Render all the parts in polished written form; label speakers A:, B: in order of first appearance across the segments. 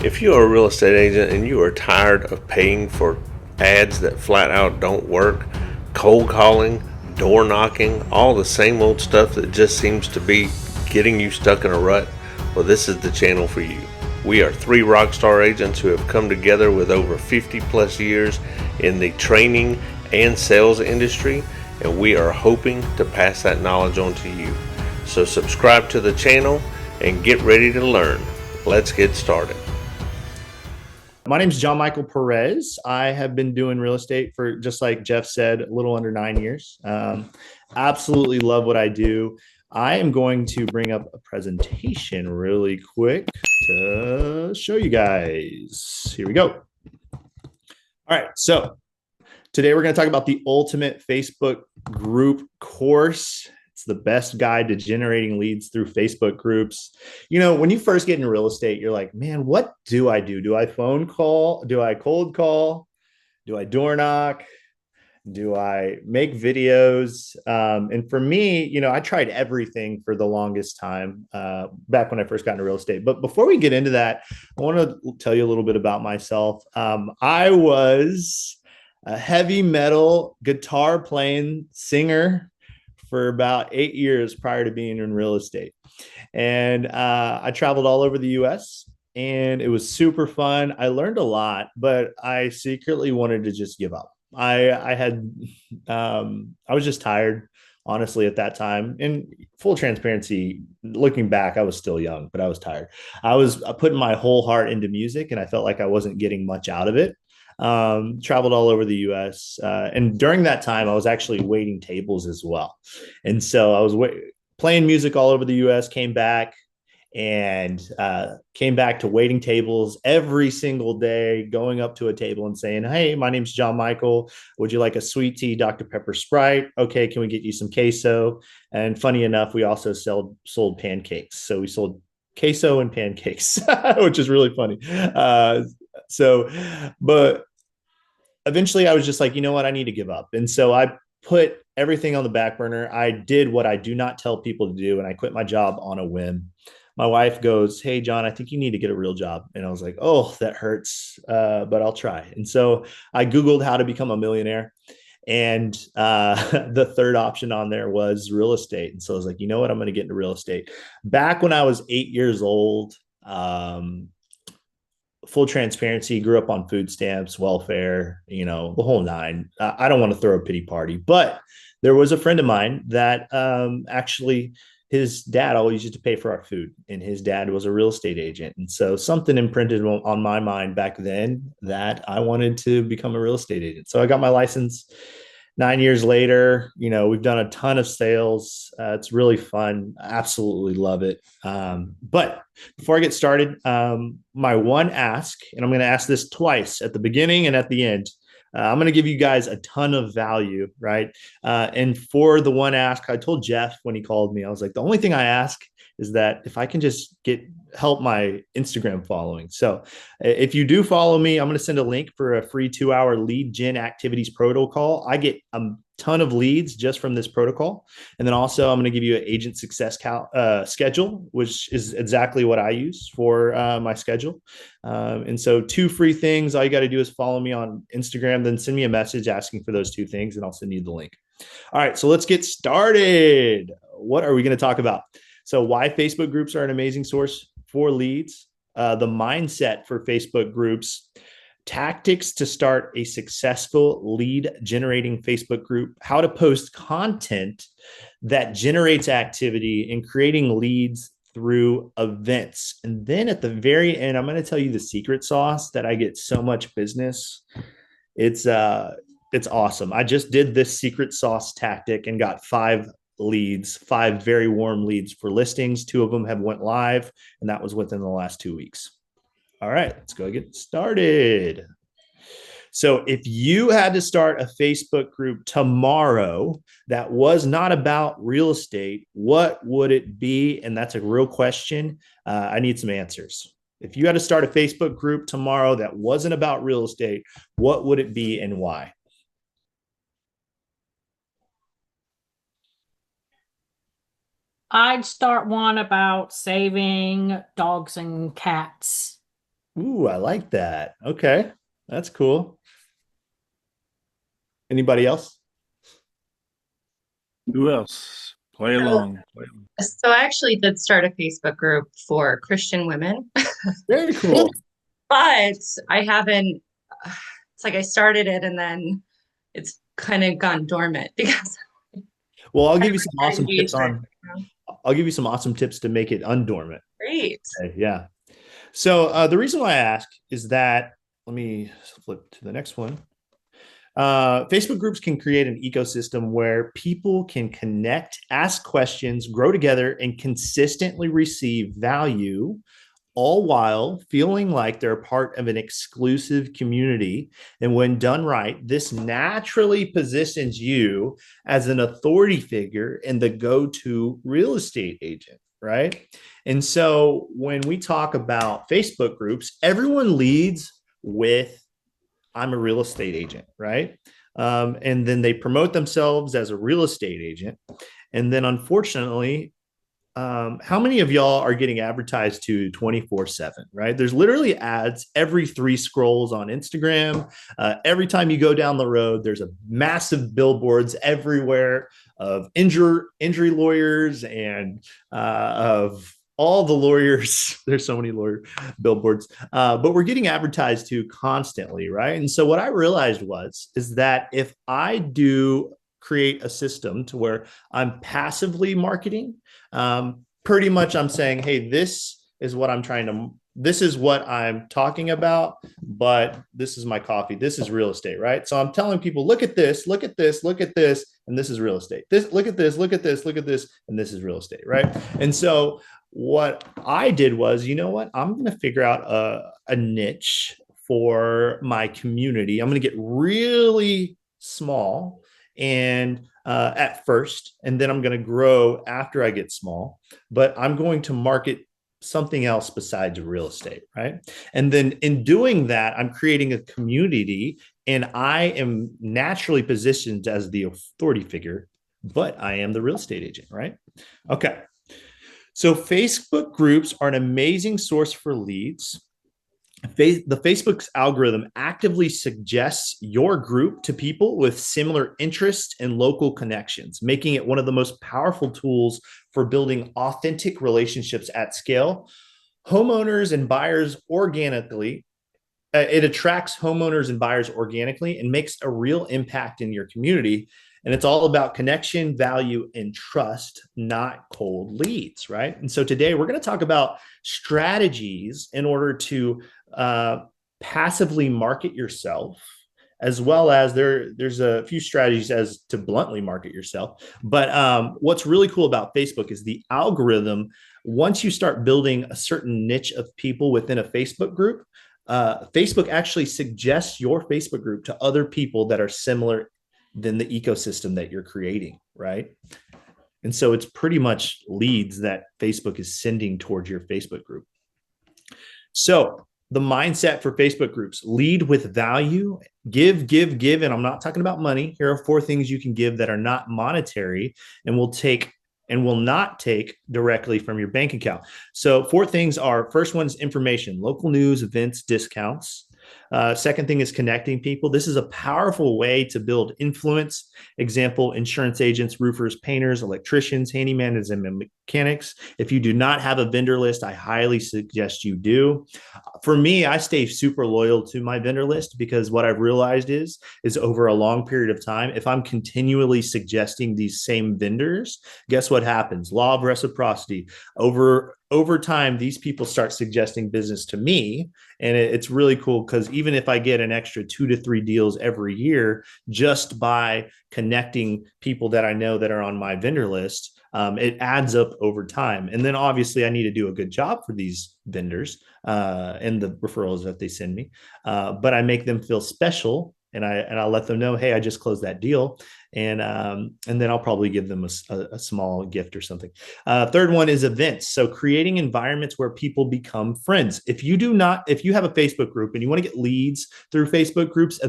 A: If you are a real estate agent and you are tired of paying for ads that flat out don't work, cold calling, door knocking, all the same old stuff that just seems to be getting you stuck in a rut, well, this is the channel for you. We are three rockstar agents who have come together with over 50 plus years in the training and sales industry, and we are hoping to pass that knowledge on to you. So subscribe to the channel and get ready to learn. Let's get started.
B: My name is John Michael Perez. I have been doing real estate for, just like Jeff said, a little under 9 years. Absolutely love what I do. I am going to bring up a presentation really quick to show you guys. Here we go. All right. So today we're going to talk about the ultimate Facebook group course. It's the best guide to generating leads through Facebook groups. You know, when you first get into real estate, you're like, man, what do I do? Do I phone call? Do I cold call? Do I door knock? Do I make videos? And for me, you know, I tried everything for the longest time back when I first got into real estate. But before we get into that, I want to tell you a little bit about myself. I was a heavy metal guitar playing singer for about 8 years prior to being in real estate. And I traveled all over the US and it was super fun. I learned a lot, but I secretly wanted to just give up. I had I was just tired, honestly, at that time. In full transparency, looking back, I was still young, but I was tired. I was putting my whole heart into music, and I felt like I wasn't getting much out of it. Traveled all over the U.S. And during that time, I was actually waiting tables as well, and so I was playing music all over the U.S. Came back to waiting tables every single day, going up to a table and saying, "Hey, my name's John Michael. Would you like a sweet tea, Dr. Pepper Sprite? Okay, can we get you some queso?" And funny enough, we also sold pancakes. So we sold queso and pancakes, which is really funny. So, but eventually I was just like, you know what? I need to give up. And so I put everything on the back burner. I did what I do not tell people to do, and I quit my job on a whim. My wife goes, "Hey, John, I think you need to get a real job." And I was like, "Oh, that hurts, but I'll try." And so I Googled how to become a millionaire. And the third option on there was real estate. And so I was like, you know what? I'm going to get into real estate. Back when I was 8 years old, full transparency, grew up on food stamps, welfare, you know, the whole nine. I don't want to throw a pity party, but there was a friend of mine that actually his dad always used to pay for our food, and his dad was a real estate agent. And so something imprinted on my mind back then that I wanted to become a real estate agent. So I got my license. 9 years later, you know, we've done a ton of sales. It's really fun. I absolutely love it. But before I get started, my one ask, and I'm going to ask this twice at the beginning and at the end. I'm going to give you guys a ton of value, right? And for the one ask, I told Jeff when he called me, I was like, the only thing I ask is that if I can just help my Instagram following. So if you do follow me, I'm going to send a link for a free 2 hour lead gen activities protocol. I get a ton of leads just from this protocol. And then also I'm going to give you an agent success schedule, which is exactly what I use for my schedule. And so two free things. All you got to do is follow me on Instagram, then send me a message asking for those two things, and I'll send you the link. All right, so let's get started. What are we going to talk about? So why Facebook groups are an amazing source for leads, the mindset for Facebook groups, tactics to start a successful lead generating Facebook group, how to post content that generates activity, and creating leads through events. And then at the very end, I'm going to tell you the secret sauce that I get so much business. It's awesome. I just did this secret sauce tactic and got five very warm leads for listings. Two of them have went live, and that was within the last 2 weeks. All right, let's go get started. So if you had to start a Facebook group tomorrow that was not about real estate, what would it be? And that's a real question. I need some answers. If you had to start a Facebook group tomorrow that wasn't about real estate, what would it be and why?
C: I'd start one about saving dogs and cats.
B: Ooh, I like that. Okay. That's cool. Anybody else?
C: Who else? Play
D: So,
C: along. Play along.
D: so I actually did start a Facebook group for Christian women,
B: Very cool.
D: but I haven't, it's like I started it and then it's kind of gone dormant because
B: Well, I'll
D: I
B: give
D: haven't
B: you some
D: had
B: awesome tips
D: engagement.
B: on I'll give you some awesome tips to make it undormant.
D: Great.
B: Okay, yeah. So the reason why I ask is that let me flip to the next one. Facebook groups can create an ecosystem where people can connect, ask questions, grow together, and consistently receive value, all while feeling like they're part of an exclusive community. And when done right, this naturally positions you as an authority figure and the go to real estate agent, right? And so when we talk about Facebook groups, everyone leads with I'm a real estate agent, right? And then they promote themselves as a real estate agent. And then unfortunately, how many of y'all are getting advertised to 24/7, right? There's literally ads every three scrolls on Instagram. Every time you go down the road, there's a massive billboards everywhere of injury lawyers and of all the lawyers. There's so many lawyer billboards, but we're getting advertised to constantly, right? And so what I realized is that if I do create a system to where I'm passively marketing, pretty much I'm saying, hey, this is what I'm talking about, but this is my coffee. This is real estate, right? So I'm telling people, look at this, look at this, look at this, and this is real estate. Look at this, look at this, look at this, and this is real estate, right? And so what I did was, you know what? I'm going to figure out a niche for my community. I'm going to get really small and at first, and then I'm going to grow after I get small. But I'm going to market something else besides real estate, right? And then in doing that, I'm creating a community, and I am naturally positioned as the authority figure, but I am the real estate agent, right? Okay. So Facebook groups are an amazing source for leads. The Facebook's algorithm actively suggests your group to people with similar interests and local connections, making it one of the most powerful tools for building authentic relationships at scale. Homeowners and buyers organically, it attracts homeowners and buyers organically and makes a real impact in your community. And it's all about connection, value, and trust, not cold leads, right? And so today we're going to talk about strategies in order to passively market yourself, as well as there's a few strategies as to bluntly market yourself. But what's really cool about Facebook is the algorithm. Once you start building a certain niche of people within a Facebook group, Facebook actually suggests your Facebook group to other people that are similar than the ecosystem that you're creating, right? And so it's pretty much leads that Facebook is sending towards your Facebook group. So the mindset for Facebook groups: lead with value, give, give, give. And I'm not talking about money. Here are 4 things you can give that are not monetary and will not take directly from your bank account. So 4 things are: first one is information, local news, events, discounts. Second thing is connecting people. This is a powerful way to build influence. Example: insurance agents, roofers, painters, electricians, handymen, and mechanics. If you do not have a vendor list, I highly suggest you do. For me, I stay super loyal to my vendor list because what I've realized is over a long period of time, if I'm continually suggesting these same vendors, guess what happens? Law of reciprocity. Over time, these people start suggesting business to me, and it's really cool because even if I get an extra 2 to 3 deals every year just by connecting people that I know that are on my vendor list, it adds up over time. And then obviously I need to do a good job for these vendors and the referrals that they send me. But I make them feel special, and I'll let them know, hey, I just closed that deal, and then I'll probably give them a small gift or something. Third one is events. So creating environments where people become friends. If you have a Facebook group and you want to get leads through Facebook groups,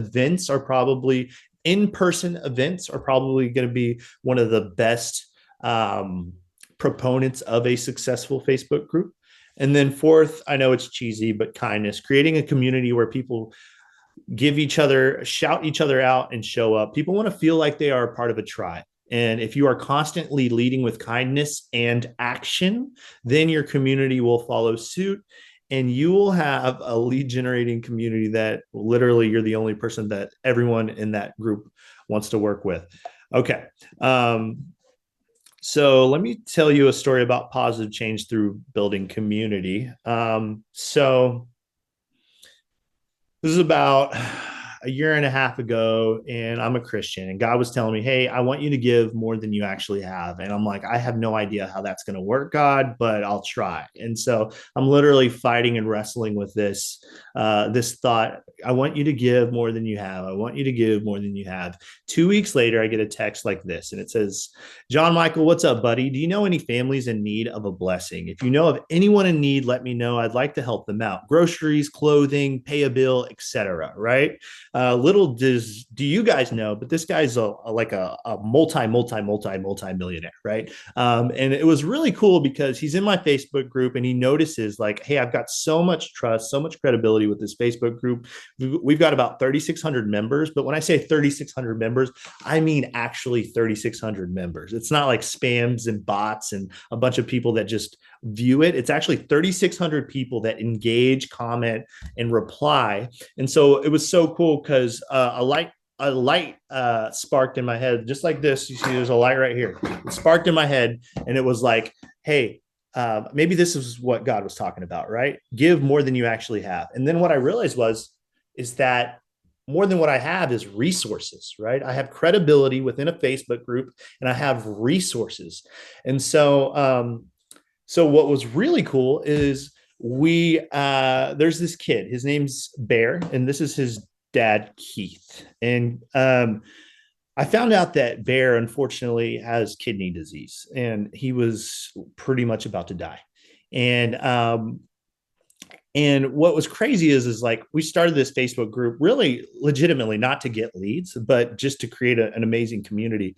B: in-person events are probably going to be one of the best proponents of a successful Facebook group. And then fourth, I know it's cheesy, but kindness, creating a community where people give each other, shout each other out, and show up. People want to feel like they are a part of a tribe. And if you are constantly leading with kindness and action, then your community will follow suit, and you will have a lead generating community that literally you're the only person that everyone in that group wants to work with. Okay. So let me tell you a story about positive change through building community. So this is about a year and a half ago, and I'm a Christian, and God was telling me, hey, I want you to give more than you actually have. And I'm like, I have no idea how that's going to work, God, but I'll try. And so I'm literally fighting and wrestling with this thought. I want you to give more than you have. I want you to give more than you have. 2 weeks later, I get a text like this, and it says, John Michael, what's up, buddy? Do you know any families in need of a blessing? If you know of anyone in need, let me know. I'd like to help them out. Groceries, clothing, pay a bill, etc. Right? Little do you guys know, but this guy's like a multi-millionaire, right? And it was really cool because he's in my Facebook group and he notices like, hey, I've got so much trust, so much credibility with this Facebook group. We've got about 3,600 members, but when I say 3,600 members, I mean actually 3,600 members. It's not like spams and bots and a bunch of people that just view it. It's actually 3,600 people that engage, comment, and reply. And so it was so cool because a light sparked in my head, just like this. You see, there's a light right here. It sparked in my head, and it was like, hey, maybe this is what God was talking about, right? Give more than you actually have. And then what I realized is that more than what I have is resources, right? I have credibility within a Facebook group, and I have resources. And so what was really cool is there's this kid. His name's Bear, and this is his dad, Keith. And I found out that Bear unfortunately has kidney disease, and he was pretty much about to die. And what was crazy is like we started this Facebook group really legitimately not to get leads, but just to create an amazing community.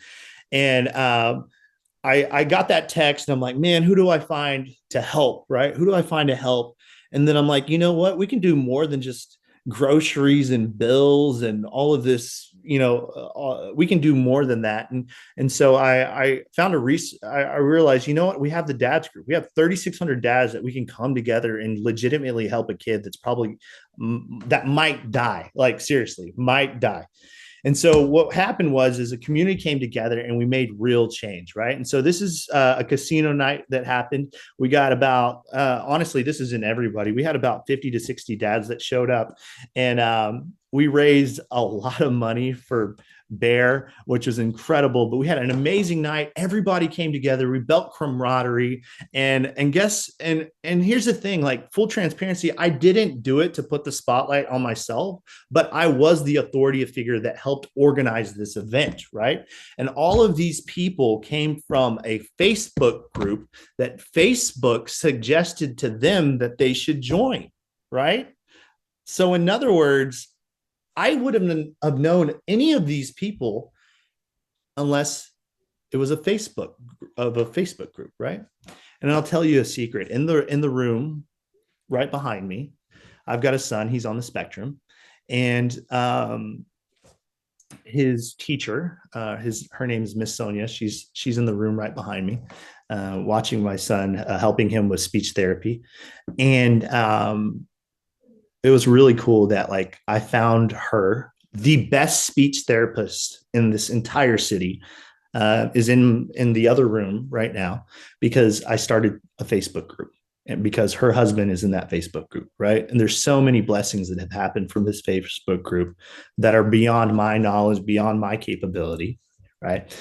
B: And I got that text and I'm like, man, who do I find to help? Right? Who do I find to help? And then I'm like, you know what? We can do more than just groceries and bills and all of this. We can do more than that. And so I found I realized, you know what? We have the dads group. We have 3,600 dads that we can come together and legitimately help a kid that's probably that might die. Like seriously, might die. And so what happened is a community came together and we made real change, right? And so this is a casino night that happened. We got about, honestly, this isn't everybody. We had about 50 to 60 dads that showed up, and we raised a lot of money for Bear, which was incredible. But we had an amazing night. Everybody came together. We built camaraderie, and here's the thing: like full transparency, I didn't do it to put the spotlight on myself, but I was the authority figure that helped organize this event, right? And all of these people came from a Facebook group that Facebook suggested to them that they should join, right? So in other words, I wouldn't have known any of these people unless it was a Facebook group, right? And I'll tell you a secret. In the room right behind me, I've got a son. He's on the spectrum, and his teacher, her name is Miss Sonia. She's in the room right behind me, watching my son, helping him with speech therapy, and it was really cool that like I found her the best speech therapist in this entire city is in the other room right now because I started a Facebook group and because her husband is in that Facebook group, right? And there's so many blessings that have happened from this Facebook group that are beyond my knowledge, beyond my capability, right?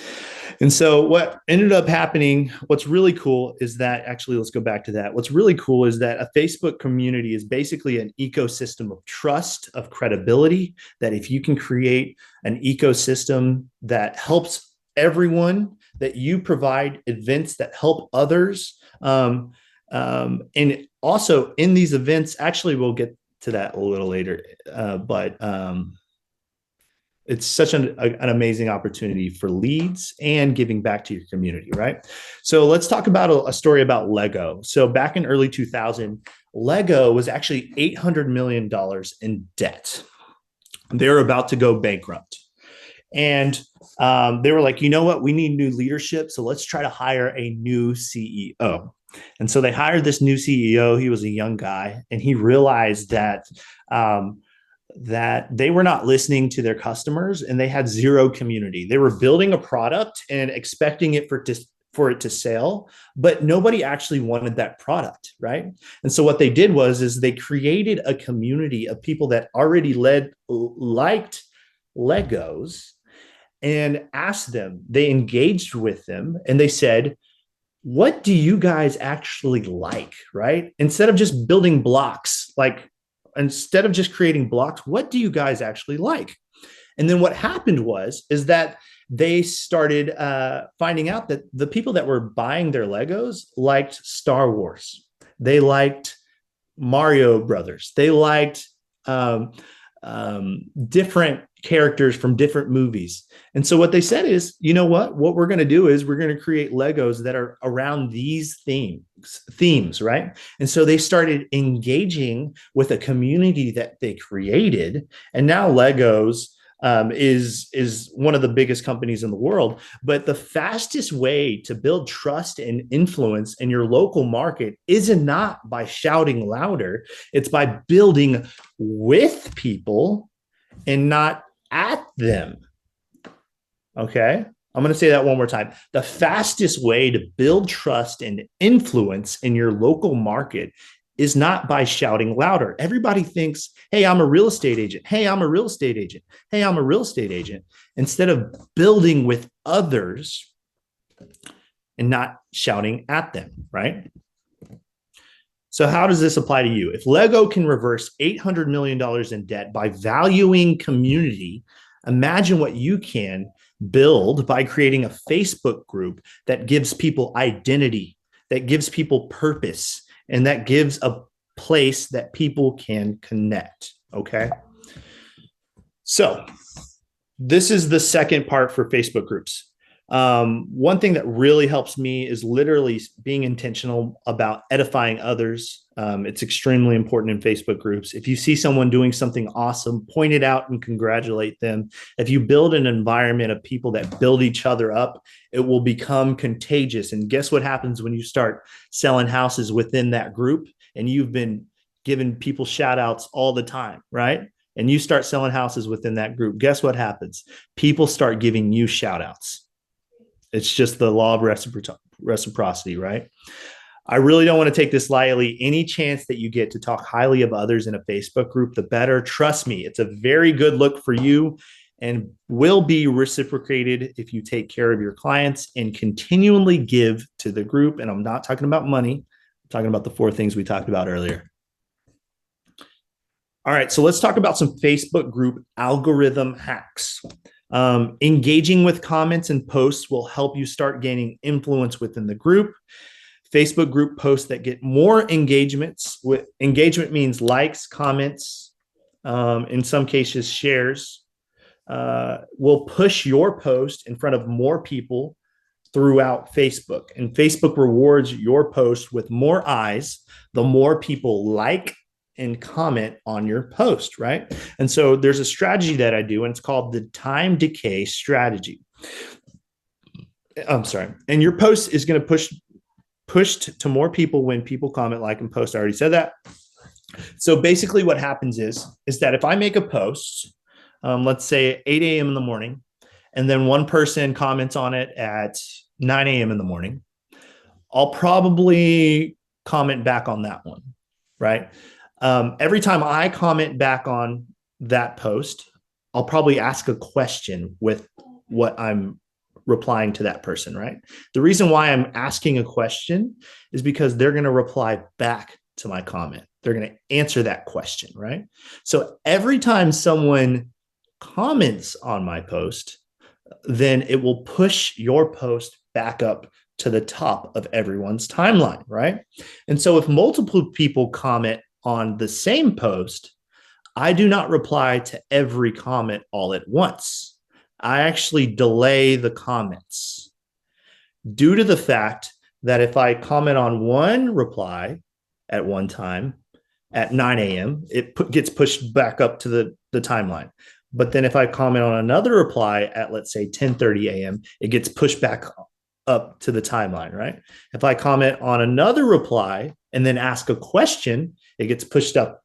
B: And so what ended up happening, what's really cool is that, actually, let's go back to that. What's really cool is that a Facebook community is basically an ecosystem of trust, of credibility, that if you can create an ecosystem that helps everyone, that you provide events that help others. And also in these events, actually, we'll get to that a little later, but It's such an amazing opportunity for leads and giving back to your community, right? So let's talk about a story about Lego. So back in early 2000, Lego was actually $800 million in debt. They were about to go bankrupt. And they were like, you know what? We need new leadership. So let's try to hire a new CEO. And so they hired this new CEO. He was a young guy, and he realized that they were not listening to their customers and they had zero community. They were building a product and expecting it for it to sell, but nobody actually wanted that product, right? And so what they did is they created a community of people that already liked Legos and asked them, they engaged with them, and they said, what do you guys actually like, right? Instead of just building blocks, instead of just creating blocks, what do you guys actually like? And then what happened is that they started finding out that the people that were buying their Legos liked Star Wars. They liked Mario Brothers. They liked different characters from different movies. And so what they said is, you know what we're going to do is we're going to create Legos that are around these themes, right? And so they started engaging with a community that they created. And now Legos is one of the biggest companies in the world. But the fastest way to build trust and influence in your local market is not by shouting louder. It's by building with people and not at them. Okay. I'm going to say that one more time. The fastest way to build trust and influence in your local market is not by shouting louder. Everybody thinks, hey, I'm a real estate agent. Hey, I'm a real estate agent. Hey, I'm a real estate agent. Instead of building with others and not shouting at them, right? So how does this apply to you? If Lego can reverse $800 million in debt by valuing community, imagine what you can build by creating a Facebook group that gives people identity, that gives people purpose, and that gives a place that people can connect, okay? So this is the second part for Facebook groups. One thing that really helps me is literally being intentional about edifying others. It's extremely important in Facebook groups. If you see someone doing something awesome, point it out and congratulate them. If you build an environment of people that build each other up, it will become contagious. And guess what happens when you start selling houses within that group and you've been giving people shout outs all the time, right? And you start selling houses within that group. Guess what happens? People start giving you shout outs. It's just the law of reciprocity, right? I really don't want to take this lightly. Any chance that you get to talk highly of others in a Facebook group, the better. Trust me, it's a very good look for you and will be reciprocated if you take care of your clients and continually give to the group. And I'm not talking about money. I'm talking about the 4 things we talked about earlier. All right, so let's talk about some Facebook group algorithm hacks. Engaging with comments and posts will help you start gaining influence within the group. Facebook group posts that get more engagements. With engagement means likes, comments, in some cases shares, will push your post in front of more people throughout Facebook. And Facebook rewards your post with more eyes, the more people like and comment on your post, right? And so there's a strategy that I do, and it's called the time-decay strategy. I'm sorry. And your post is going to pushed to more people when people comment, like, and post. I already said that. So basically what happens is that if I make a post, let's say at 8 a.m. in the morning, and then one person comments on it at 9 a.m. in the morning, I'll probably comment back on that one, right? Every time I comment back on that post, I'll probably ask a question with what I'm replying to that person, right? The reason why I'm asking a question is because they're going to reply back to my comment. They're going to answer that question, right? So every time someone comments on my post, then it will push your post back up to the top of everyone's timeline, right? And so if multiple people comment on the same post, I do not reply to every comment all at once. I actually delay the comments due to the fact that if I comment on one reply at one time at 9 a.m., it gets pushed back up to the timeline. But then if I comment on another reply at, let's say, 10:30 a.m., it gets pushed back up to the timeline, right? If I comment on another reply and then ask a question, it gets pushed up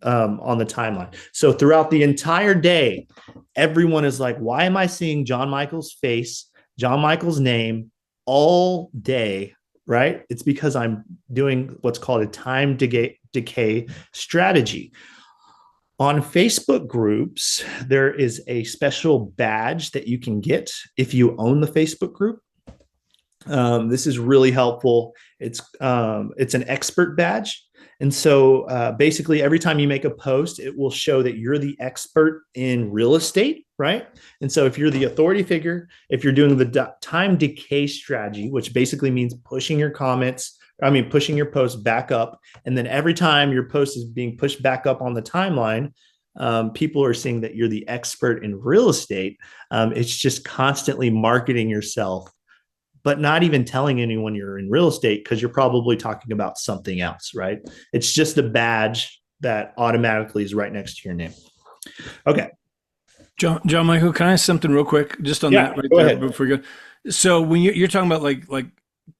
B: on the timeline. So throughout the entire day, everyone is like, why am I seeing John Michael's face, John Michael's name all day, right? It's because I'm doing what's called a time-decay strategy. On Facebook groups, there is a special badge that you can get if you own the Facebook group. This is really helpful. It's an expert badge. And so basically every time you make a post, it will show that you're the expert in real estate, right? And so if you're the authority figure, if you're doing the time decay strategy, which basically means pushing your post back up. And then every time your post is being pushed back up on the timeline, people are seeing that you're the expert in real estate. It's just constantly marketing yourself, but not even telling anyone you're in real estate because you're probably talking about something else, right? It's just a badge that automatically is right next to your name. Okay.
C: John Michael, can I ask something real quick just on that right
B: go
C: there
B: ahead.
C: before we go? So when you're talking about like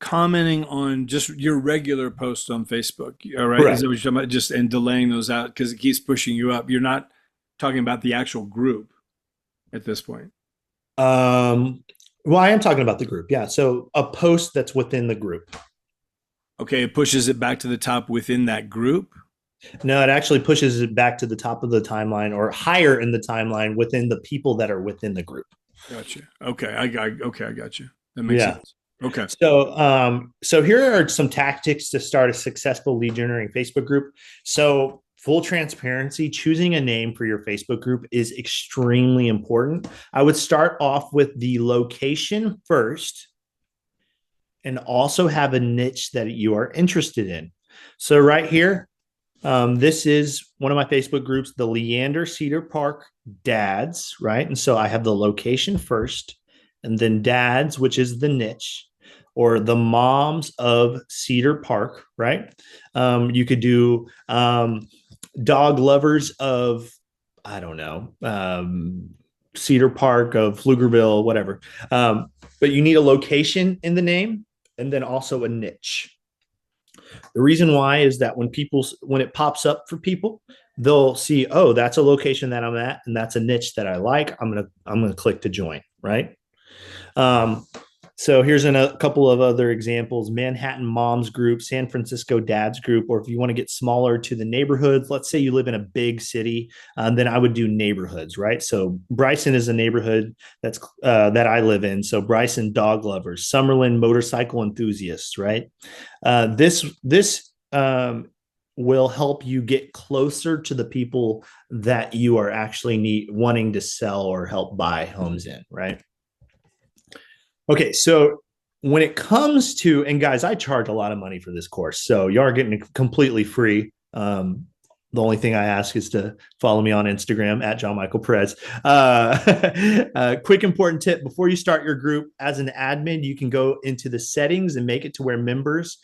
C: commenting on just your regular posts on Facebook, all right?
B: Correct.
C: Is that what you're talking about? Just and delaying those out because it keeps pushing you up. You're not talking about the actual group at this point.
B: Well, I am talking about the group. Yeah. So a post that's within the group.
C: Okay, it pushes it back to the top within that group.
B: No, it actually pushes it back to the top of the timeline or higher in the timeline within the people that are within the group.
C: Gotcha. Okay, I got you. That makes sense. Okay.
B: So here are some tactics to start a successful lead generating Facebook group. So full transparency, choosing a name for your Facebook group is extremely important. I would start off with the location first and also have a niche that you are interested in. So right here, this is one of my Facebook groups, the Leander Cedar Park Dads, right? And so I have the location first and then dads, which is the niche, or the moms of Cedar Park, right? You could do dog lovers of, I don't know, Cedar Park, of Pflugerville, whatever. But you need a location in the name and then also a niche. The reason why is that when it pops up for people, they'll see, oh, that's a location that I'm at, and that's a niche that I like. I'm gonna click to join, right? So here's a couple of other examples: Manhattan Moms Group, San Francisco Dads Group, or if you want to get smaller to the neighborhoods, let's say you live in a big city, then I would do neighborhoods, right? So Bryson is a neighborhood that I live in. So Bryson Dog Lovers, Summerlin Motorcycle Enthusiasts, right? This will help you get closer to the people that you are actually wanting to sell or help buy homes in, right? Okay, so when it comes to, and guys, I charge a lot of money for this course, so you are getting it completely free. The only thing I ask is to follow me on Instagram at John Michael Perez. Quick important tip: before you start your group, as an admin, you can go into the settings and make it to where members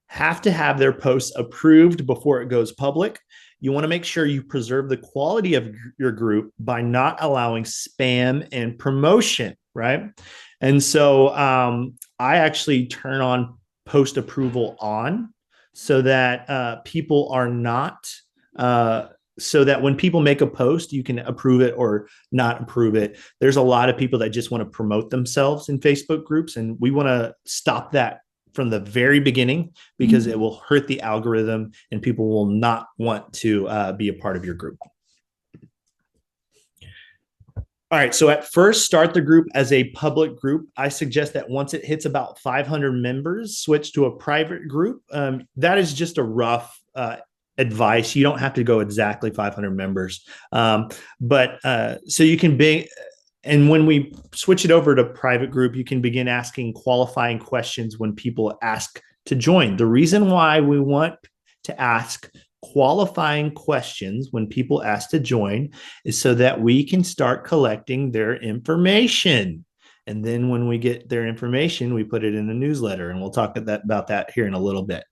B: have to have their posts approved before it goes public. You want to make sure you preserve the quality of your group by not allowing spam and promotion, right? And so I actually turn on post approval on so that people are not, so that when people make a post, you can approve it or not approve it. There's a lot of people that just want to promote themselves in Facebook groups, and we want to stop that from the very beginning because it will hurt the algorithm and people will not want to be a part of your group. All right, so at first, start the group as a public group. I suggest that once it hits about 500 members, switch to a private group. That is just a rough advice. You don't have to go exactly 500 members. So you can be, and when we switch it over to private group, you can begin asking qualifying questions when people ask to join. The reason why we want to ask qualifying questions when people ask to join is so that we can start collecting their information. And then when we get their information, we put it in a newsletter, and we'll talk about that here in a little bit.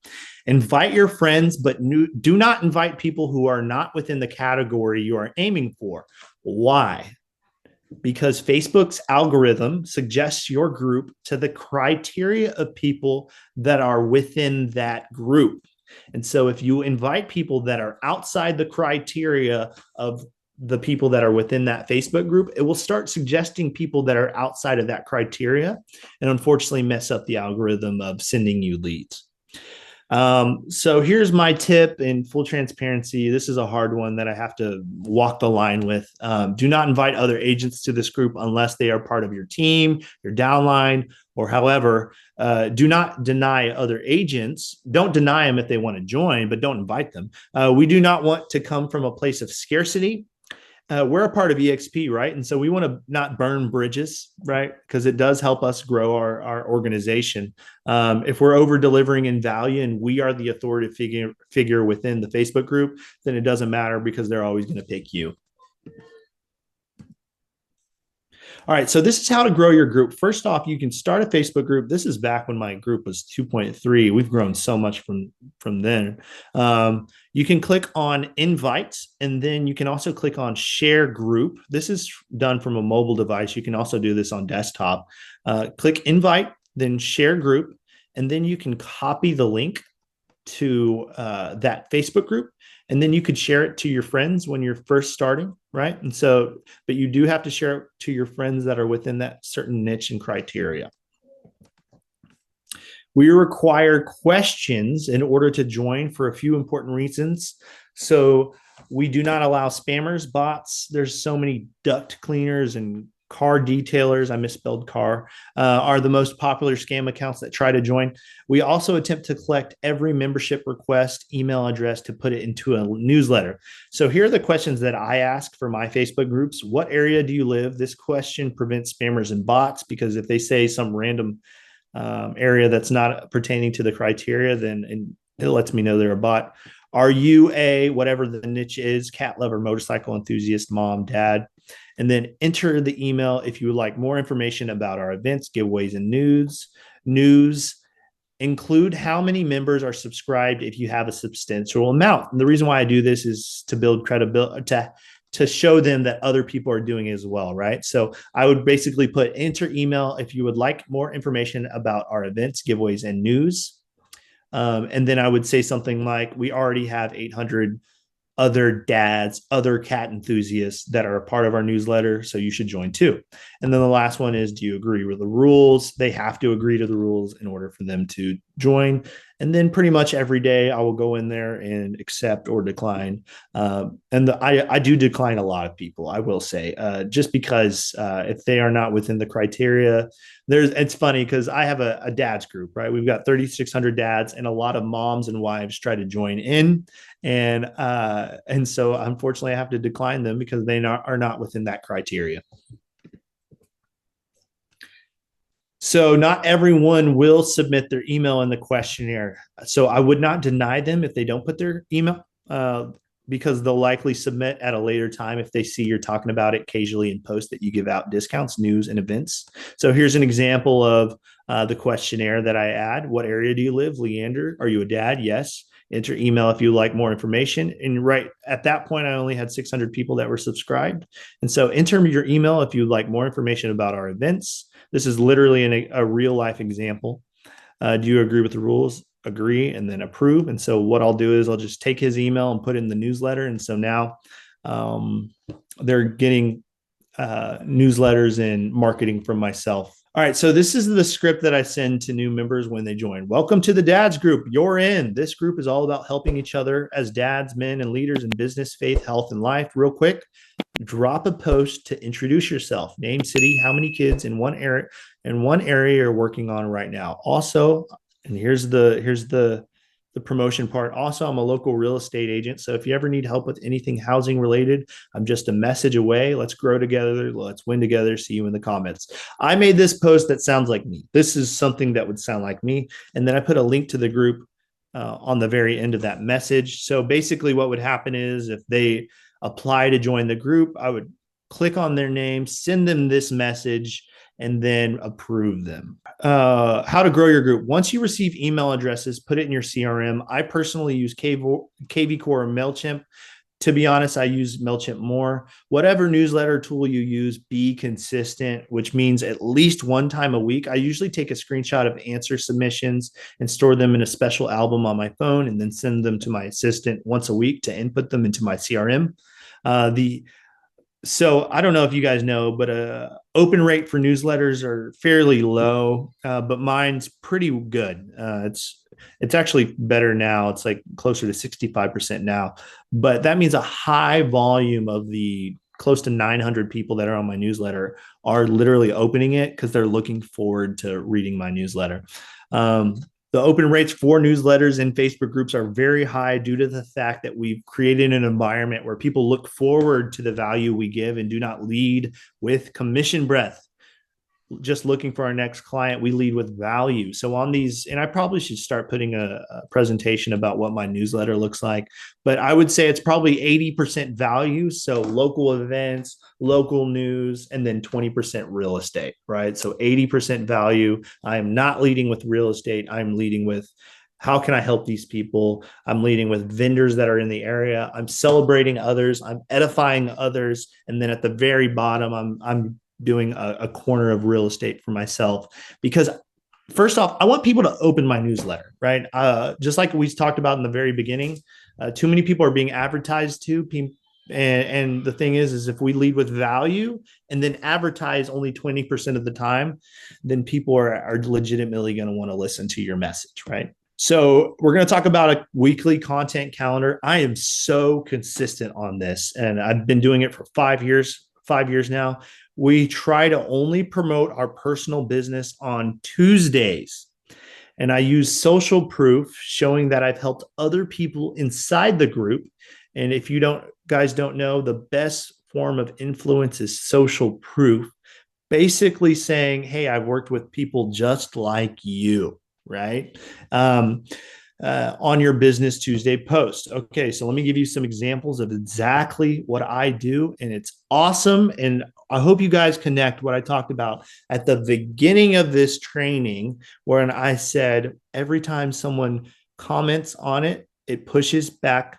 B: Invite your friends, but do not invite people who are not within the category you are aiming for. Why? Because Facebook's algorithm suggests your group to the criteria of people that are within that group. And so if you invite people that are outside the criteria of the people that are within that Facebook group, it will start suggesting people that are outside of that criteria, and unfortunately mess up the algorithm of sending you leads. So here's my tip in full transparency. This is a hard one that I have to walk the line with. Do not invite other agents to this group unless they are part of your team, your downline, or however. Do not deny other agents. Don't deny them if they want to join, but don't invite them. We do not want to come from a place of scarcity. We're a part of EXP, right? And so we want to not burn bridges, right? Because it does help us grow our organization. If we're over delivering in value and we are the authority figure within the Facebook group, then it doesn't matter because they're always going to pick you. All right, so this is how to grow your group. First off, you can start a Facebook group. This is back when my group was 2.3. We've grown so much from then. You can click on invites, and then you can also click on share group. This is done from a mobile device. You can also do this on desktop. Click invite, then share group, and then you can copy the link to that Facebook group, and then you could share it to your friends when you're first starting, right? And so, but you do have to share it to your friends that are within that certain niche and criteria. We require questions in order to join for a few important reasons. So we do not allow spammers, bots. There's so many duct cleaners and car detailers, I misspelled car, are the most popular scam accounts that try to join. We also attempt to collect every membership request email address to put it into a newsletter. So here are the questions that I ask for my Facebook groups. What area do you live? This question prevents spammers and bots, because if they say some random area that's not pertaining to the criteria, then it lets me know they're a bot. Are you a, whatever the niche is, cat lover, motorcycle enthusiast, mom, dad? And then enter the email if you would like more information about our events, giveaways, and news. Include how many members are subscribed if you have a substantial amount. And the reason why I do this is to build credibility, to show them that other people are doing it as well, right? So I would basically put enter email if you would like more information about our events, giveaways, and news. And then I would say something like, we already have 800 other dads, other cat enthusiasts that are a part of our newsletter, so you should join too. And then the last one is, do you agree with the rules? They have to agree to the rules in order for them to join. And then pretty much every day I will go in there and accept or decline. I do decline a lot of people, I will say, just because if they are not within the criteria, it's funny because I have a dad's group, right? We've got 3,600 dads, and a lot of moms and wives try to join in. And so unfortunately I have to decline them because they are not within that criteria. So not everyone will submit their email in the questionnaire. So I would not deny them if they don't put their email, because they'll likely submit at a later time if they see you're talking about it casually in posts that you give out discounts, news, and events. So here's an example of the questionnaire that I add. What area do you live? Leander. Are you a dad? Yes. Enter email if you like more information. And right at that point, I only had 600 people that were subscribed. And so enter your email if you'd like more information about our events. This is literally a real life example. Do you agree with the rules? Agree, and then approve. And so what I'll do is I'll just take his email and put it in the newsletter. And so now they're getting newsletters and marketing from myself. All right, so this is the script that I send to new members when they join. Welcome to the Dads Group. You're in. This group is all about helping each other as dads, men, and leaders in business, faith, health, and life. Real quick, drop a post to introduce yourself. Name, city, how many kids in one area you're working on right now. Also, and here's the promotion part. Also, I'm a local real estate agent. So if you ever need help with anything housing related, I'm just a message away. Let's grow together. Let's win together. See you in the comments. I made this post that sounds like me. This is something that would sound like me. And then I put a link to the group on the very end of that message. So basically what would happen is if they apply to join the group, I would click on their name, send them this message, and then approve them. How to grow your group. Once you receive email addresses, put it in your CRM. I personally use KV Core or MailChimp. To be honest, I use MailChimp more. Whatever newsletter tool you use, be consistent, which means at least one time a week. I usually take a screenshot of answer submissions and store them in a special album on my phone and then send them to my assistant once a week to input them into my CRM. So I don't know if you guys know, but open rate for newsletters are fairly low, but mine's pretty good. It's actually better now. It's like closer to 65% now, but that means a high volume of the close to 900 people that are on my newsletter are literally opening it because they're looking forward to reading my newsletter. The open rates for newsletters and Facebook groups are very high due to the fact that we've created an environment where people look forward to the value we give and do not lead with commission breath. Just looking for our next client, we lead with value. So on these, and I probably should start putting a presentation about what my newsletter looks like, but I would say it's probably 80% value. So local events, local news, and then 20% real estate, right? So 80% value. I am not leading with real estate. I'm leading with how can I help these people? I'm leading with vendors that are in the area. I'm celebrating others. I'm edifying others. And then at the very bottom, I'm doing a corner of real estate for myself, because first off, I want people to open my newsletter, right? Just like we talked about in the very beginning, too many people are being advertised to. And the thing is if we lead with value and then advertise only 20% of the time, then people are legitimately going to want to listen to your message, right? So we're going to talk about a weekly content calendar. I am so consistent on this, and I've been doing it for 5 years now. We try to only promote our personal business on Tuesdays. And I use social proof showing that I've helped other people inside the group. And if you guys don't know, the best form of influence is social proof, basically saying, hey, I've worked with people just like you, right? On your Business Tuesday post. Okay, so let me give you some examples of exactly what I do, and it's awesome. And I hope you guys connect what I talked about at the beginning of this training, when I said every time someone comments on it, it pushes back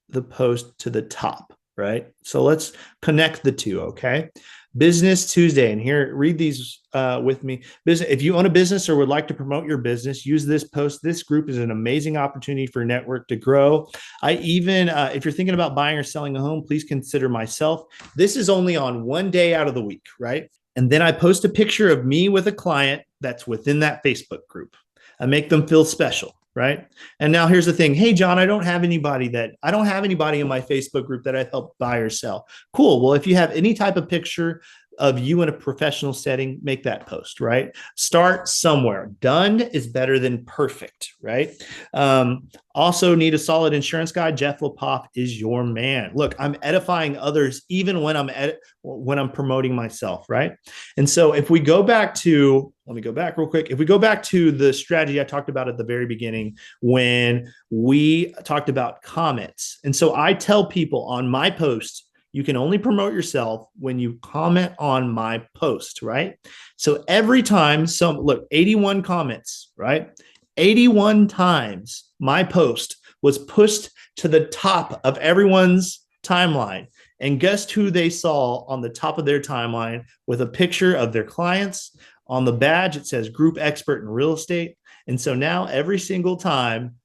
B: the post to the top, right? So let's connect the two, okay? Business Tuesday, and here, read these with me. If you own a business or would like to promote your business, use this post. This group is an amazing opportunity for a network to grow. If you're thinking about buying or selling a home, please consider myself. This is only on one day out of the week, right? And then I post a picture of me with a client that's within that Facebook group. I make them feel special. Right. And now here's the thing. Hey, John, I don't have anybody in my Facebook group that I've helped buy or sell. Cool. Well, if you have any type of picture of you in a professional setting, make that post, right? Start somewhere. Done is better than perfect, right? Also need a solid insurance guy. Jeff Lepoff is your man. Look, I'm edifying others even when I'm promoting myself, right? And so if we go back to, let me go back real quick. If we go back to the strategy I talked about at the very beginning, when we talked about comments. And so I tell people on my post, you can only promote yourself when you comment on my post, right? So every time 81 comments, right? 81 times my post was pushed to the top of everyone's timeline. And guess who they saw on the top of their timeline with a picture of their clients? On the badge, it says group expert in real estate. And so now every single time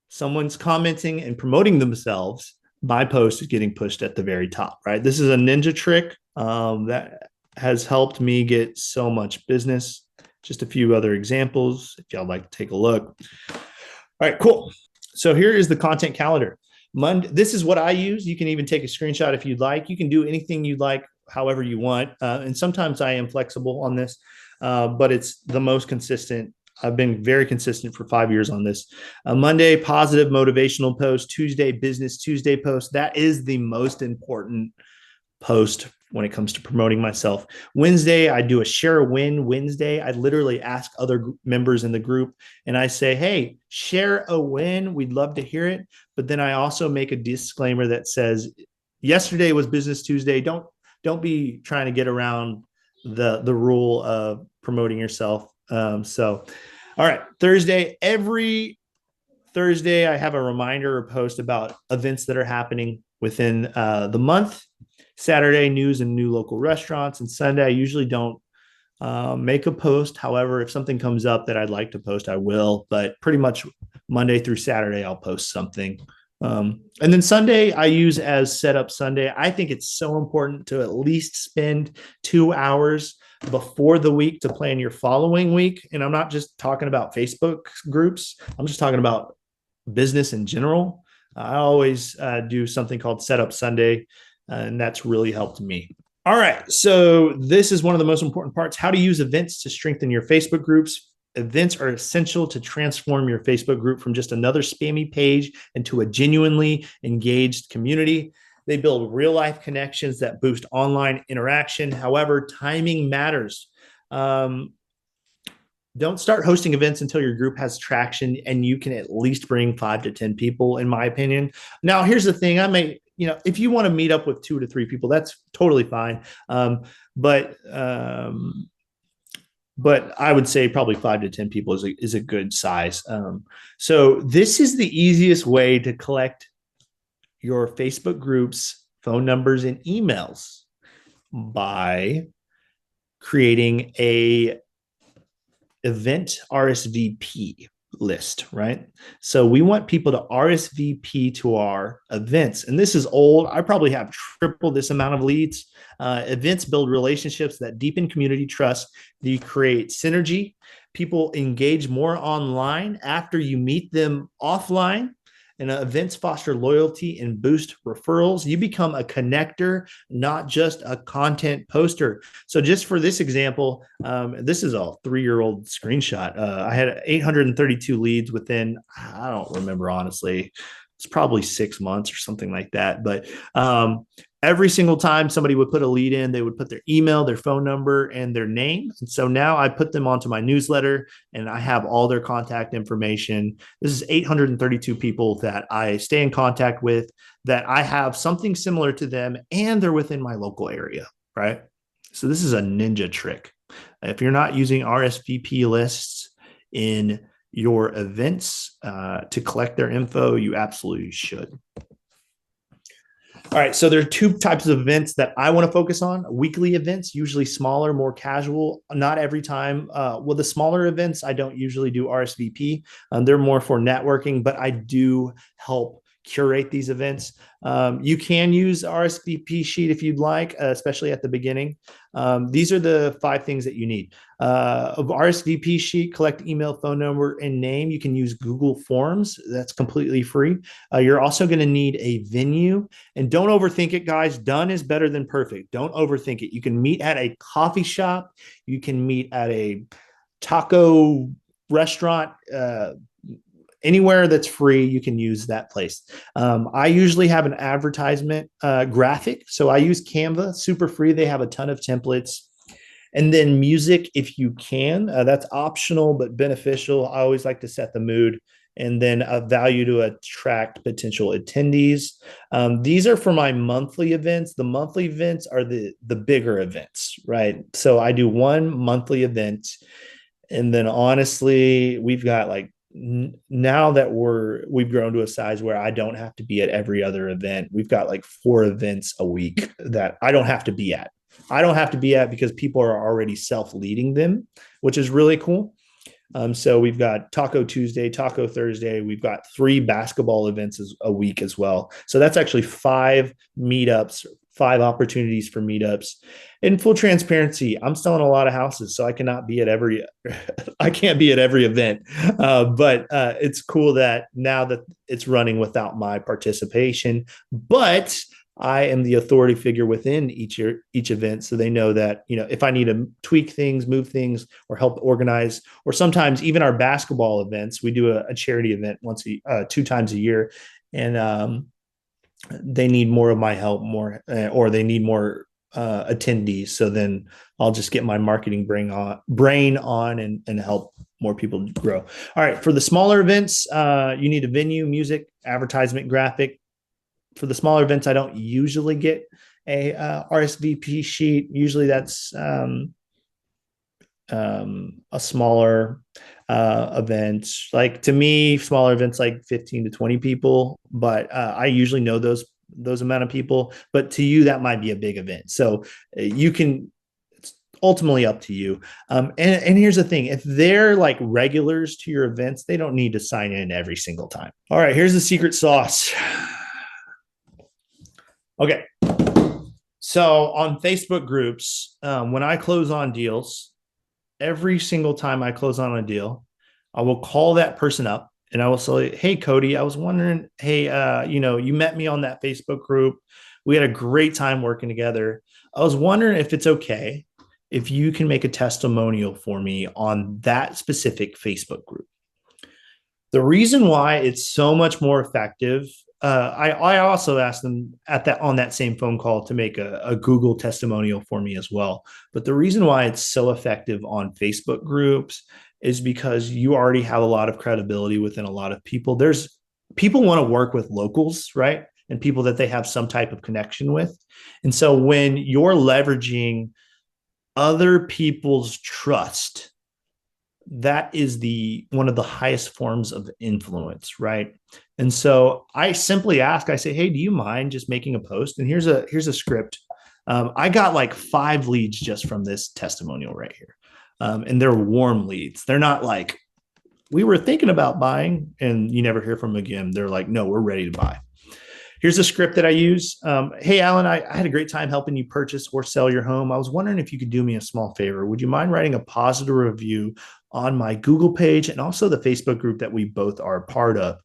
B: someone's commenting and promoting themselves, my post is getting pushed at the very top, right? This is a ninja trick that has helped me get so much business. Just a few other examples if y'all like to take a look. All right, cool. So here is the content calendar. This is what I use. You can even take a screenshot if you'd like. You can do anything you'd like, however you want. And sometimes I am flexible on this, but it's the most consistent. I've been very consistent for 5 years on this. Monday, positive motivational post. Tuesday, Business Tuesday post. That is the most important post when it comes to promoting myself. Wednesday, I do a share a win Wednesday. I literally ask other members in the group and I say, hey, share a win. We'd love to hear it. But then I also make a disclaimer that says, yesterday was Business Tuesday. Don't be trying to get around the rule of promoting yourself. So, all right, Thursday, every Thursday, I have a reminder or post about events that are happening within the month. Saturday, news and new local restaurants. And Sunday, I usually don't make a post. However, if something comes up that I'd like to post, I will. But pretty much Monday through Saturday, I'll post something. And then Sunday, I use as setup Sunday. I think it's so important to at least spend 2 hours before the week to plan your following week. And I'm not just talking about Facebook groups, I'm just talking about business in general. I always do something called Setup Sunday, and that's really helped me. All right, so this is one of the most important parts: how to use events to strengthen your Facebook groups. Events are essential to transform your Facebook group from just another spammy page into a genuinely engaged community. They build real life connections that boost online interaction. However, timing matters. Don't start hosting events until your group has traction and you can at least bring 5 to 10 people, in my opinion. Now, here's the thing: if you want to meet up with 2 to 3 people, that's totally fine. But I would say probably 5 to 10 people is a good size. So this is the easiest way to collect your Facebook groups, phone numbers, and emails by creating a event RSVP list, right? So we want people to RSVP to our events. And this is old. I probably have triple this amount of leads. Events build relationships that deepen community trust. They create synergy. People engage more online after you meet them offline. And events foster loyalty and boost referrals. You become a connector, not just a content poster. So just for this example, this is a 3-year-old screenshot. I had 832 leads within, I don't remember, honestly. It's probably 6 months or something like that. But every single time somebody would put a lead in, they would put their email, their phone number, and their name. And so now I put them onto my newsletter and I have all their contact information. This is 832 people that I stay in contact with, that I have something similar to them, and they're within my local area, right? So this is a ninja trick. If you're not using RSVP lists in your events to collect their info, you absolutely should. All right, so there are 2 types of events that I want to focus on. Weekly events, usually smaller, more casual, not every time. Well, the smaller events, I don't usually do RSVP. They're more for networking, but I do help curate these events. You can use RSVP sheet if you'd like, especially at the beginning. These are the 5 things that you need. Of RSVP sheet, collect email, phone number, and name. You can use Google Forms. That's completely free. You're also going to need a venue. And don't overthink it, guys. Done is better than perfect. Don't overthink it. You can meet at a coffee shop. You can meet at a taco restaurant. Anywhere that's free, you can use that place. I usually have an advertisement graphic. So I use Canva, super free. They have a ton of templates. And then music, if you can, that's optional but beneficial. I always like to set the mood. And then a value to attract potential attendees. These are for my monthly events. The monthly events are the bigger events, right? So I do one monthly event. And then honestly, we've got now that we've grown to a size where I don't have to be at every other event. We've got 4 events a week that I don't have to be at. I don't have to be at because people are already self-leading them, which is really cool. So we've got Taco Tuesday, Taco Thursday. We've got 3 basketball events a week as well. So that's actually 5 meetups, 5 opportunities for meetups. In full transparency, I'm selling a lot of houses, so I can't be at every event. But it's cool that now that it's running without my participation, but I am the authority figure within each event. So they know that, if I need to tweak things, move things, or help organize, or sometimes even our basketball events, we do a charity event 2 times a year. And they need more of my help, or they need more attendees. So then I'll just get my marketing brain on and help more people grow. All right. For the smaller events, you need a venue, music, advertisement, graphic. For the smaller events, I don't usually get a RSVP sheet. Usually that's a smaller event. Like, to me, smaller events like 15 to 20 people, but I usually know those amount of people. But to you, that might be a big event. So you can, it's ultimately up to you. And here's the thing: if they're like regulars to your events, they don't need to sign in every single time. All right, here's the secret sauce. Okay. So on Facebook groups, when I close on deals, every single time I close on a deal, I will call that person up and I will say, "Hey, Cody, I was wondering, hey, you met me on that Facebook group. We had a great time working together. I was wondering if it's okay if you can make a testimonial for me on that specific Facebook group." The reason why it's so much more effective, I also asked them on that same phone call to make a Google testimonial for me as well. But the reason why it's so effective on Facebook groups is because you already have a lot of credibility within a lot of people. There's people want to work with locals, right? And people that they have some type of connection with. And so when you're leveraging other people's trust, that is the one of the highest forms of influence, right? And so I simply ask, I say, "Hey, do you mind just making a post?" And here's a script. I got like 5 leads just from this testimonial right here. And they're warm leads. They're not like, "We were thinking about buying," and you never hear from them again. They're like, "No, we're ready to buy." Here's a script that I use. "Hey, Alan, I had a great time helping you purchase or sell your home. I was wondering if you could do me a small favor. Would you mind writing a positive review on my Google page and also the Facebook group that we both are a part of?"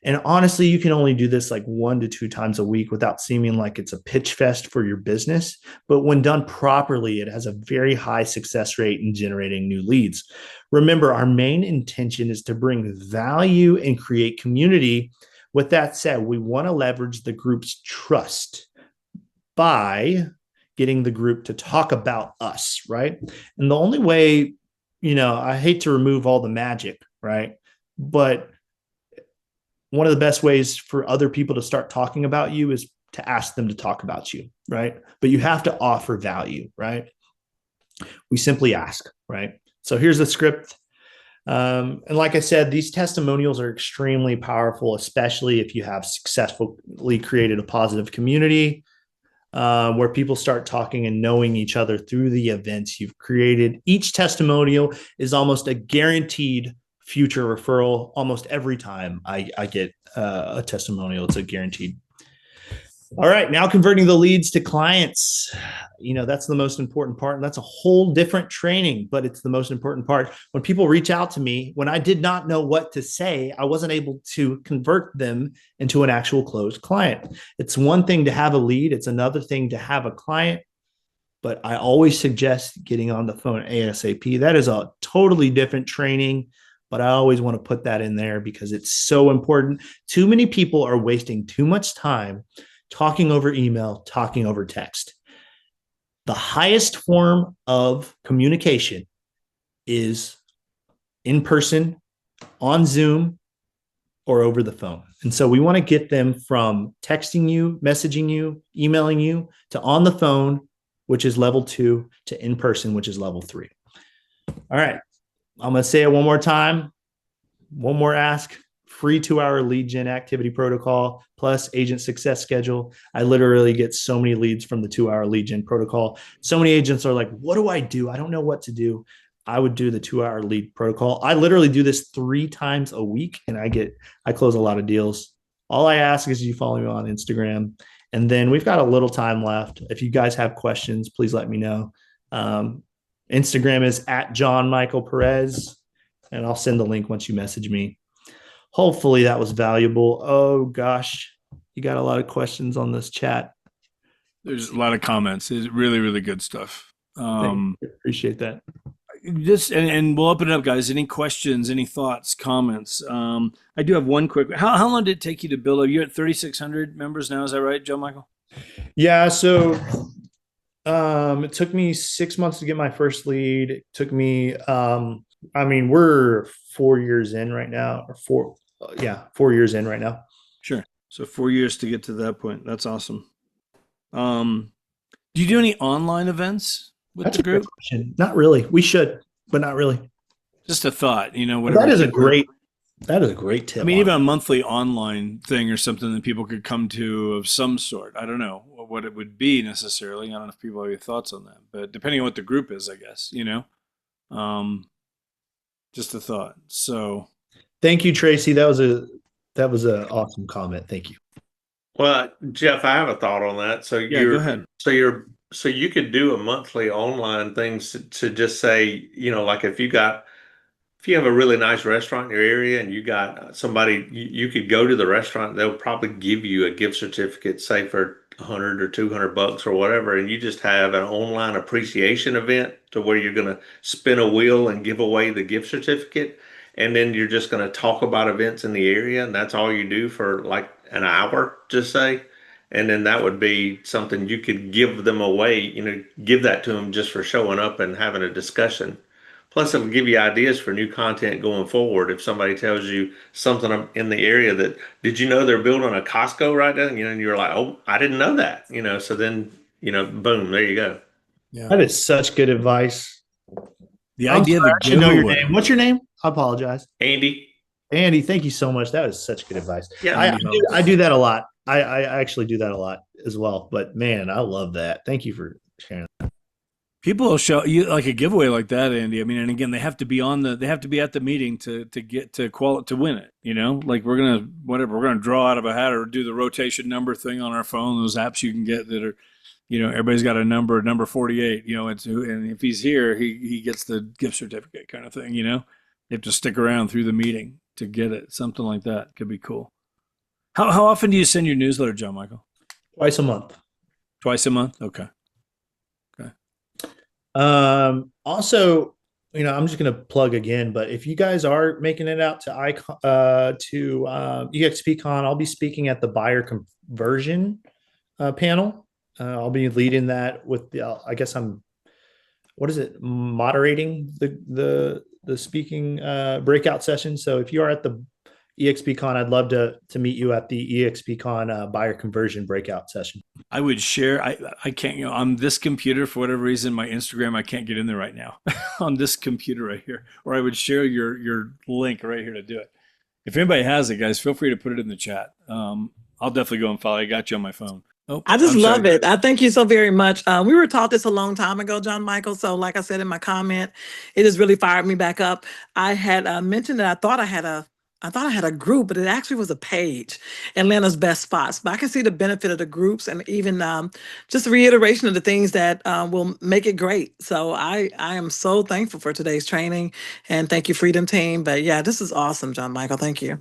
B: And honestly, you can only do this like 1 to 2 times a week without seeming like it's a pitch fest for your business. But when done properly, it has a very high success rate in generating new leads. Remember, our main intention is to bring value and create community. With that said, we want to leverage the group's trust by getting the group to talk about us, right? And the only way, I hate to remove all the magic, right? But one of the best ways for other people to start talking about you is to ask them to talk about you, right? But you have to offer value, right? We simply ask, right? So here's the script. And like I said, these testimonials are extremely powerful, especially if you have successfully created a positive community where people start talking and knowing each other through the events you've created. Each testimonial is almost a guaranteed future referral. Almost every time I get a testimonial, it's a guaranteed. All right, now converting the leads to clients. That's the most important part. And that's a whole different training, but it's the most important part. When people reach out to me, when I did not know what to say, I wasn't able to convert them into an actual closed client. It's one thing to have a lead. It's another thing to have a client. But I always suggest getting on the phone ASAP. That is a totally different training, but I always want to put that in there because it's so important. Too many people are wasting too much time talking over email, talking over text. The highest form of communication is in person, on Zoom, or over the phone. And so we want to get them from texting you, messaging you, emailing you, to on the phone, which is level 2, to in person, which is level 3. All right. I'm going to say it one more time. One more ask. Free 2-hour lead gen activity protocol plus agent success schedule. I literally get so many leads from the 2-hour lead gen protocol. So many agents are like, "What do I do? I don't know what to do." I would do the 2-hour lead protocol. I literally do this 3 times a week and I close a lot of deals. All I ask is you follow me on Instagram. And then we've got a little time left. If you guys have questions, please let me know. Instagram is at John Michael Perez, and I'll send the link once you message me. Hopefully that was valuable. Oh gosh, you got a lot of questions on this chat.
C: There's a lot of comments. It's really, really good stuff.
B: Appreciate that.
C: Just and we'll open it up, guys. Any questions? Any thoughts? Comments? I do have one quick. How long did it take you to build up? You're at 3,600 members now. Is that right, Joe Michael?
B: Yeah. So it took me 6 months to get my first lead. It took me, I mean, we're 4 years in right now, or 4 years in right now.
C: Sure. So 4 years to get to that point. That's awesome. Do you do any online events with
B: That's
C: the
B: a great
C: group?
B: question. Not really. We should, but not really.
C: Just a thought,
B: But
C: whatever.
B: that is a great tip.
C: I mean, even a monthly online thing or something that people could come to of some sort. I don't know what it would be necessarily. I don't know if people have any thoughts on that, but depending on what the group is, I guess, just a thought. So
B: Thank you, Tracy. That was an awesome comment. Thank you.
A: Well, Jeff, I have a thought on that. So
C: yeah, go ahead.
A: so you could do a monthly online things to just say, like if you have a really nice restaurant in your area and you got somebody, you could go to the restaurant, they'll probably give you a gift certificate, say for 100 or 200 bucks or whatever, and you just have an online appreciation event to where you're going to spin a wheel and give away the gift certificate. And then you're just going to talk about events in the area, and that's all you do for like an hour, just say. And then that would be something you could give them away, give that to them just for showing up and having a discussion. Plus, it'll give you ideas for new content going forward. If somebody tells you something in the area that, did you know they're building a Costco right now? And you're like, oh, I didn't know that. So then, boom, there you go.
C: Yeah.
B: That is such good advice.
C: The idea of a
B: I should know your
C: giveaway.
B: name. What's your name? I apologize.
A: Andy.
B: Andy, thank you so much. That was such good advice.
A: Yeah.
B: I do that a lot. I actually do that a lot as well. But man, I love that. Thank you for sharing that.
C: People will show you like a giveaway like that, Andy. I mean, and again, they have to be at the meeting to get to win it. Like we're gonna draw out of a hat or do the rotation number thing on our phone. Those apps you can get that are, everybody's got a number 48. And if he's here, he gets the gift certificate kind of thing. They have to stick around through the meeting to get it. Something like that could be cool. How often do you send your newsletter, John Michael?
B: Twice a month.
C: Twice a month. Okay.
B: Also, I'm just going to plug again, but if you guys are making it out to EXPCon, I'll be speaking at the buyer conversion panel. I'll be leading that with I guess moderating the speaking breakout session. So if you are at the EXPCon, I'd love to meet you at the EXPCon buyer conversion breakout session.
C: I would share. I can't. On this computer, for whatever reason, my Instagram, I can't get in there right now. On this computer right here, or I would share your link right here to do it. If anybody has it, guys, feel free to put it in the chat. I'll definitely go and follow. I got you on my phone. Oh,
E: I just love it. I thank you so very much. We were taught this a long time ago, John Michael. So like I said in my comment, it has really fired me back up. I had mentioned that I thought I had a group, but it actually was a page, Atlanta's Best Spots. But I can see the benefit of the groups and even just a reiteration of the things that will make it great. So I am so thankful for today's training, and thank you, Freedom Team. But yeah, this is awesome, John Michael. Thank you.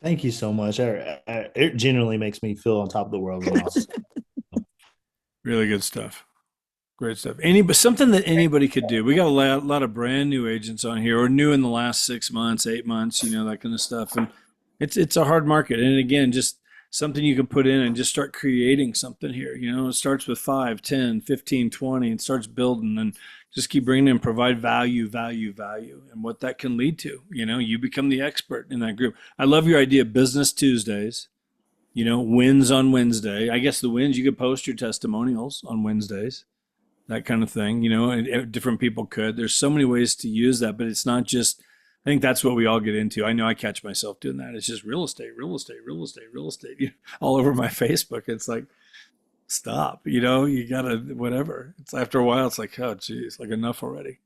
B: Thank you so much. It genuinely makes me feel on top of the world.
C: Really good stuff. Great stuff. Something that anybody could do. We got a lot of brand new agents on here, or new in the last 6 months, 8 months, that kind of stuff. And it's a hard market. And again, just something you can put in and just start creating something here. It starts with 5, 10, 15, 20, and starts building, and just keep bringing in, provide value, and what that can lead to. You become the expert in that group. I love your idea of Business Tuesdays, wins on Wednesday. I guess the wins, you could post your testimonials on Wednesdays. That kind of thing, and different people could. There's so many ways to use that, but it's not just, I think that's what we all get into. I know I catch myself doing that. It's just real estate, all over my Facebook. It's like, stop, you gotta, whatever. It's after a while, it's like, oh, geez, like enough already,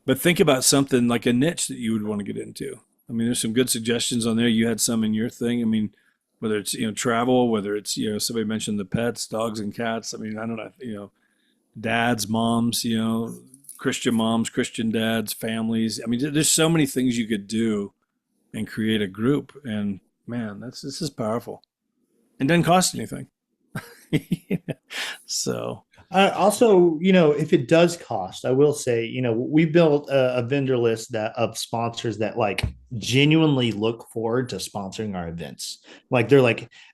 C: But think about something like a niche that you would want to get into. I mean, there's some good suggestions on there. You had some in your thing. I mean, whether it's, travel, whether it's, somebody mentioned the pets, dogs and cats. I mean, I don't know, dads, moms, Christian moms, Christian dads, families. I mean, there's so many things you could do and create a group. And man, this is powerful and doesn't cost anything. So
B: Also, if it does cost, I will say, we built a vendor list that of sponsors that like genuinely look forward to sponsoring our events. Like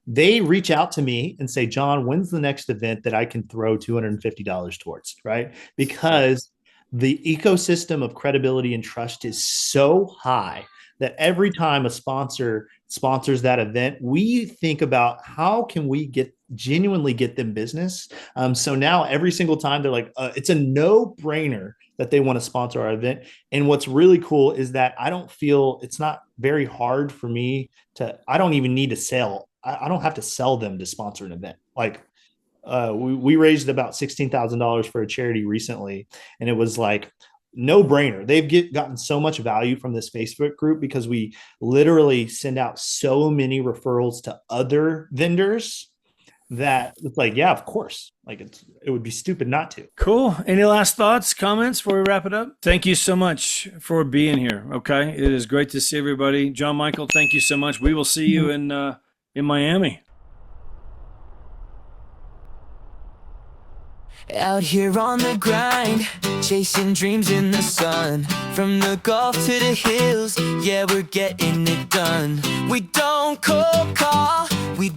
B: they reach out to me and say, John, when's the next event that I can throw $250 towards? Right. Because the ecosystem of credibility and trust is so high that every time a sponsor sponsors that event, we think about how can we genuinely get them business. So now every single time they're like, it's a no brainer that they want to sponsor our event. And what's really cool is that I don't feel it's not very hard for me I don't even need to sell. I don't have to sell them to sponsor an event. Like we raised about $16,000 for a charity recently, and it was like no brainer. They've gotten so much value from this Facebook group because we literally send out so many referrals to other vendors that it's like, yeah, of course. Like it would be stupid not to.
C: Cool. Any last thoughts, comments before we wrap it up? Thank you so much for being here. Okay. It is great to see everybody. John Michael, thank you so much. We will see you in Miami.
F: Out here on the grind, chasing dreams in the sun. From the Gulf to the hills, yeah, we're getting it done. We don't cold call, we